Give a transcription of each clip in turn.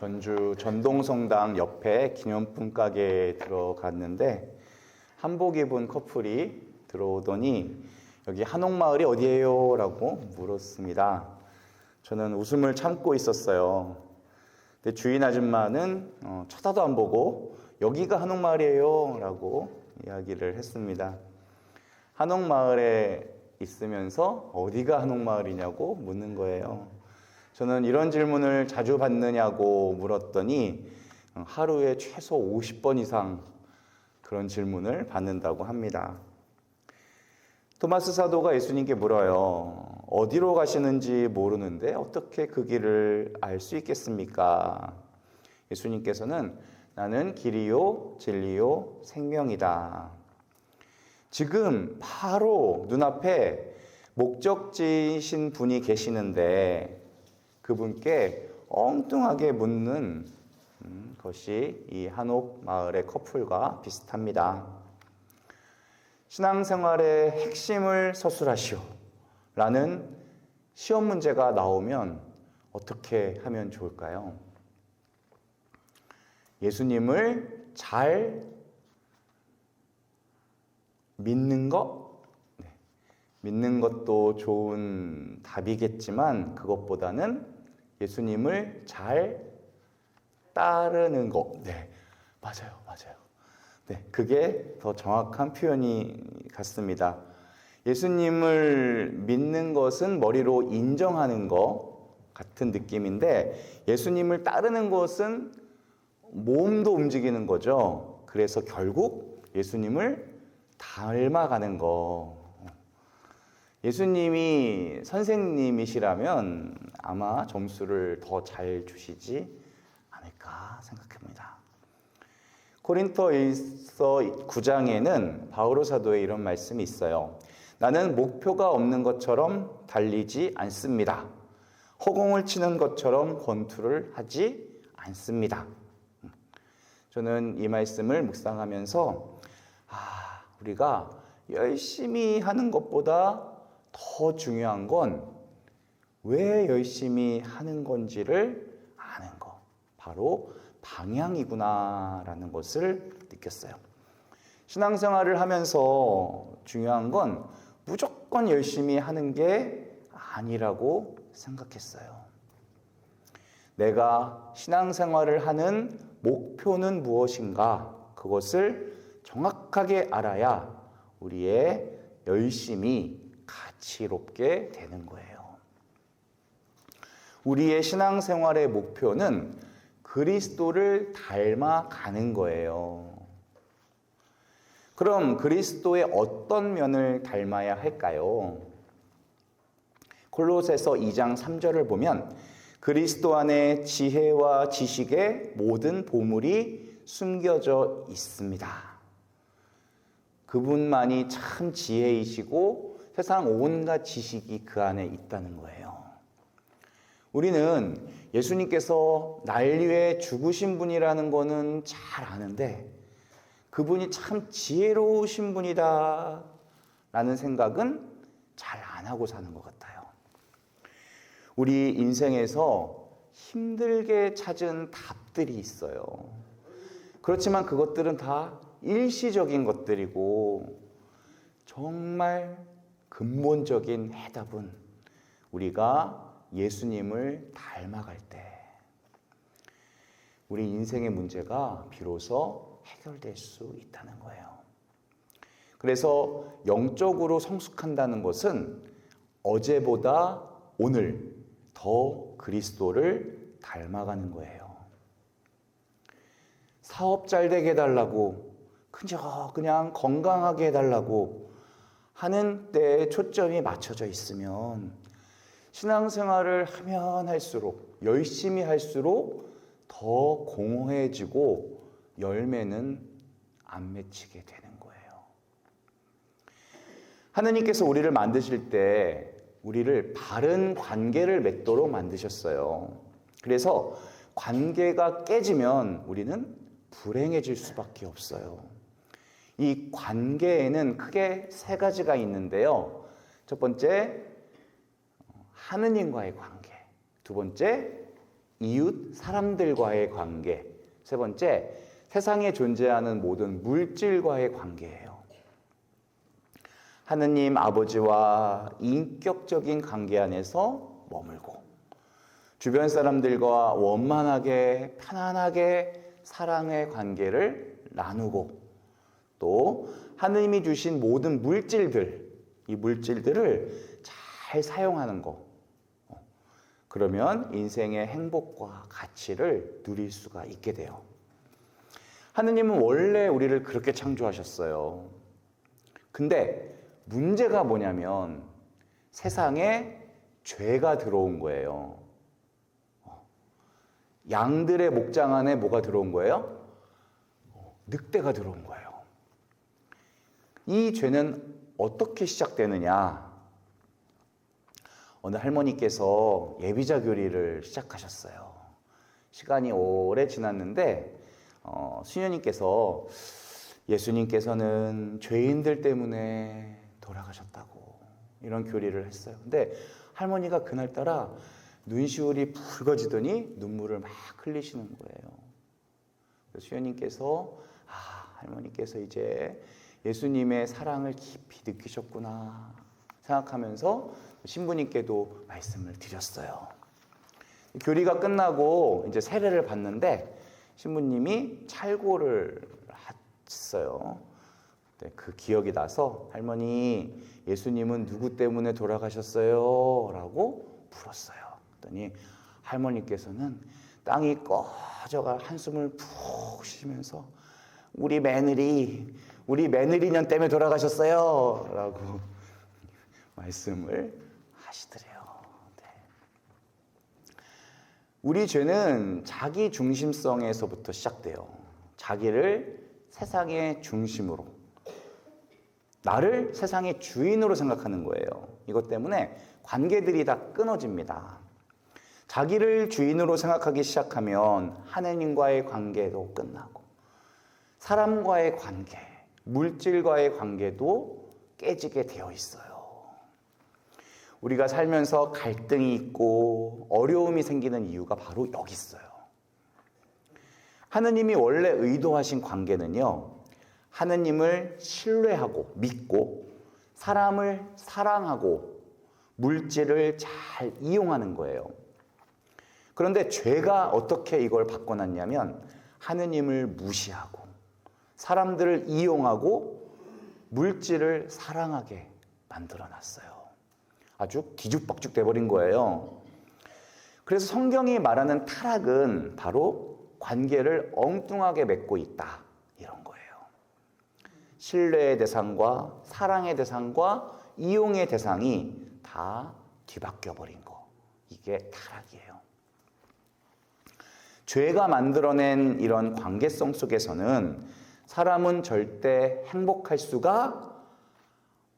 전주 전동성당 옆에 기념품 가게에 들어갔는데 한복 입은 커플이 들어오더니 여기 한옥마을이 어디예요? 라고 물었습니다. 저는 웃음을 참고 있었어요. 근데 주인 아줌마는 쳐다도 안 보고 여기가 한옥마을이에요 라고 이야기를 했습니다. 한옥마을에 있으면서 어디가 한옥마을이냐고 묻는 거예요. 저는 이런 질문을 자주 받느냐고 물었더니 하루에 최소 50번 이상 그런 질문을 받는다고 합니다. 토마스 사도가 예수님께 물어요. 어디로 가시는지 모르는데 어떻게 그 길을 알 수 있겠습니까? 예수님께서는 나는 길이요, 진리요, 생명이다. 지금 바로 눈앞에 목적지이신 분이 계시는데 그분께 엉뚱하게 묻는 것이 이 한옥 마을의 커플과 비슷합니다. 신앙생활의 핵심을 서술하시오 라는 시험 문제가 나오면 어떻게 하면 좋을까요? 예수님을 잘 믿는 것? 네. 믿는 것도 좋은 답이겠지만 그것보다는 예수님을 잘 따르는 것. 네, 맞아요. 네, 그게 더 정확한 표현이 같습니다. 예수님을 믿는 것은 머리로 인정하는 것 같은 느낌인데 예수님을 따르는 것은 몸도 움직이는 거죠. 그래서 결국 예수님을 닮아가는 거. 예수님이 선생님이시라면 아마 점수를 더 잘 주시지 않을까 생각합니다. 고린토일서 9장에는 바오로 사도의 이런 말씀이 있어요. 나는 목표가 없는 것처럼 달리지 않습니다. 허공을 치는 것처럼 권투를 하지 않습니다. 저는 이 말씀을 묵상하면서 우리가 열심히 하는 것보다 더 중요한 건 왜 열심히 하는 건지를 아는 것. 바로 방향이구나라는 것을 느꼈어요. 신앙생활을 하면서 중요한 건 무조건 열심히 하는 게 아니라고 생각했어요. 내가 신앙생활을 하는 목표는 무엇인가? 그것을 정확하게 알아야 우리의 열심이 가치롭게 되는 거예요. 우리의 신앙생활의 목표는 그리스도를 닮아가는 거예요. 그럼 그리스도의 어떤 면을 닮아야 할까요? 골로새서 2장 3절을 보면 그리스도 안에 지혜와 지식의 모든 보물이 숨겨져 있습니다. 그분만이 참 지혜이시고 세상 온갖 지식이 그 안에 있다는 거예요. 우리는 예수님께서 날 위해 죽으신 분이라는 거는 잘 아는데 그분이 참 지혜로우신 분이다 라는 생각은 잘 안 하고 사는 것 같아요. 우리 인생에서 힘들게 찾은 답들이 있어요. 그렇지만 그것들은 다 일시적인 것들이고 정말 근본적인 해답은 우리가 예수님을 닮아갈 때 우리 인생의 문제가 비로소 해결될 수 있다는 거예요. 그래서 영적으로 성숙한다는 것은 어제보다 오늘 더 그리스도를 닮아가는 거예요. 사업 잘 되게 해달라고 그냥 건강하게 해달라고 하는 때에 초점이 맞춰져 있으면 신앙생활을 하면 할수록 열심히 할수록 더 공허해지고 열매는 안 맺히게 되는 거예요. 하느님께서 우리를 만드실 때 우리를 바른 관계를 맺도록 만드셨어요. 그래서 관계가 깨지면 우리는 불행해질 수밖에 없어요. 이 관계에는 크게 세 가지가 있는데요. 첫 번째, 하느님과의 관계. 두 번째, 이웃 사람들과의 관계, 세 번째 세상에 존재하는 모든 물질과의 관계예요. 하느님 아버지와 인격적인 관계 안에서 머물고 주변 사람들과 원만하게 편안하게 사랑의 관계를 나누고 또 하느님이 주신 모든 물질들, 이 물질들을 잘 사용하는 거. 그러면 인생의 행복과 가치를 누릴 수가 있게 돼요. 하느님은 원래 우리를 그렇게 창조하셨어요. 근데 문제가 뭐냐면 세상에 죄가 들어온 거예요. 양들의 목장 안에 뭐가 들어온 거예요? 늑대가 들어온 거예요. 이 죄는 어떻게 시작되느냐? 어느 할머니께서 예비자 교리를 시작하셨어요. 시간이 오래 지났는데 수녀님께서 예수님께서는 죄인들 때문에 돌아가셨다고 이런 교리를 했어요. 근데 할머니가 그날따라 눈시울이 붉어지더니 눈물을 막 흘리시는 거예요. 수녀님께서 할머니께서 이제 예수님의 사랑을 깊이 느끼셨구나 생각하면서 신부님께도 말씀을 드렸어요. 교리가 끝나고 이제 세례를 받는데 신부님이 찰고를 했어요. 그 기억이 나서 할머니 예수님은 누구 때문에 돌아가셨어요? 라고 물었어요. 그랬더니 할머니께서는 땅이 꺼져가 한숨을 푹 쉬면서 우리 며느리년 때문에 돌아가셨어요. 라고 말씀을 하시더래요. 네. 우리 죄는 자기 중심성에서부터 시작돼요. 자기를 세상의 중심으로, 나를 세상의 주인으로 생각하는 거예요. 이것 때문에 관계들이 다 끊어집니다. 자기를 주인으로 생각하기 시작하면 하느님과의 관계도 끝나고 사람과의 관계, 물질과의 관계도 깨지게 되어 있어요. 우리가 살면서 갈등이 있고 어려움이 생기는 이유가 바로 여기 있어요. 하느님이 원래 의도하신 관계는요, 하느님을 신뢰하고 믿고 사람을 사랑하고 물질을 잘 이용하는 거예요. 그런데 죄가 어떻게 이걸 바꿔놨냐면 하느님을 무시하고 사람들을 이용하고 물질을 사랑하게 만들어놨어요. 아주 뒤죽박죽 돼버린 거예요. 그래서 성경이 말하는 타락은 바로 관계를 엉뚱하게 맺고 있다, 이런 거예요. 신뢰의 대상과 사랑의 대상과 이용의 대상이 다 뒤바뀌어 버린 거, 이게 타락이에요. 죄가 만들어낸 이런 관계성 속에서는 사람은 절대 행복할 수가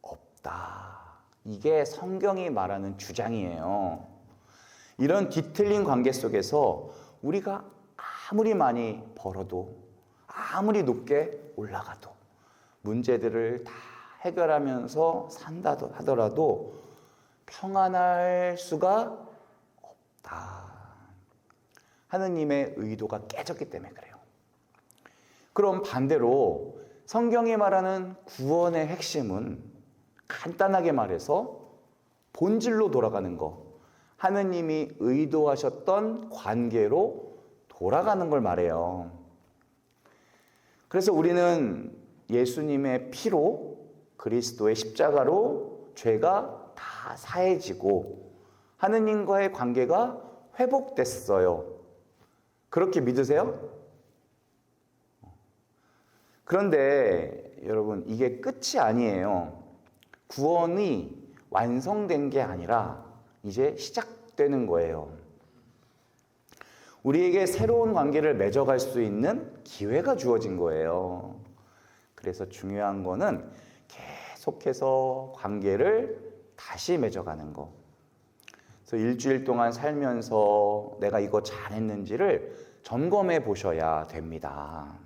없다. 이게 성경이 말하는 주장이에요. 이런 뒤틀린 관계 속에서 우리가 아무리 많이 벌어도 아무리 높게 올라가도 문제들을 다 해결하면서 산다 하더라도 평안할 수가 없다. 하느님의 의도가 깨졌기 때문에 그래요. 그럼 반대로 성경이 말하는 구원의 핵심은 간단하게 말해서 본질로 돌아가는 거, 하느님이 의도하셨던 관계로 돌아가는 걸 말해요. 그래서 우리는 예수님의 피로, 그리스도의 십자가로 죄가 다 사해지고 하느님과의 관계가 회복됐어요. 그렇게 믿으세요? 그런데 여러분, 이게 끝이 아니에요. 구원이 완성된 게 아니라 이제 시작되는 거예요. 우리에게 새로운 관계를 맺어갈 수 있는 기회가 주어진 거예요. 그래서 중요한 거는 계속해서 관계를 다시 맺어가는 거. 그래서 일주일 동안 살면서 내가 이거 잘했는지를 점검해 보셔야 됩니다.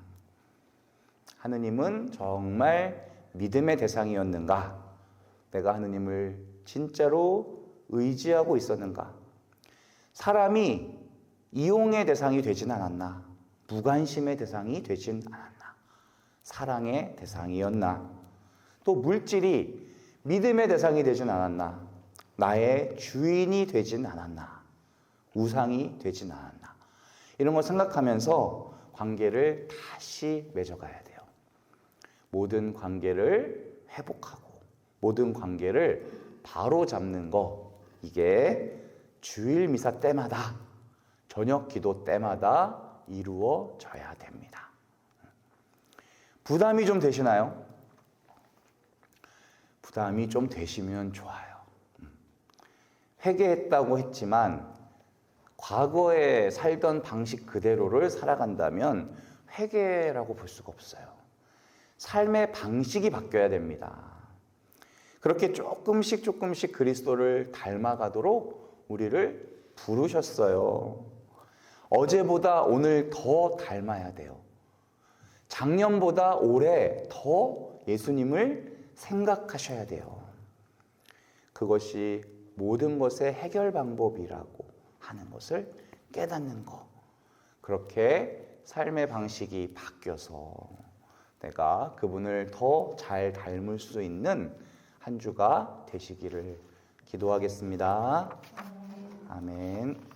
하느님은 정말 믿음의 대상이었는가? 내가 하느님을 진짜로 의지하고 있었는가? 사람이 이용의 대상이 되진 않았나? 무관심의 대상이 되진 않았나? 사랑의 대상이었나? 또 물질이 믿음의 대상이 되진 않았나? 나의 주인이 되진 않았나? 우상이 되진 않았나? 이런 걸 생각하면서 관계를 다시 맺어가야 돼요. 모든 관계를 회복하고 모든 관계를 바로 잡는 거, 이게 주일 미사 때마다, 저녁 기도 때마다 이루어져야 됩니다. 부담이 좀 되시나요? 부담이 좀 되시면 좋아요. 회개했다고 했지만 과거에 살던 방식 그대로를 살아간다면 회개라고 볼 수가 없어요. 삶의 방식이 바뀌어야 됩니다. 그렇게 조금씩 그리스도를 닮아가도록 우리를 부르셨어요. 어제보다 오늘 더 닮아야 돼요. 작년보다 올해 더 예수님을 생각하셔야 돼요. 그것이 모든 것의 해결 방법이라고 하는 것을 깨닫는 것. 그렇게 삶의 방식이 바뀌어서 내가 그분을 더 잘 닮을 수 있는 한 주가 되시기를 기도하겠습니다. 아멘.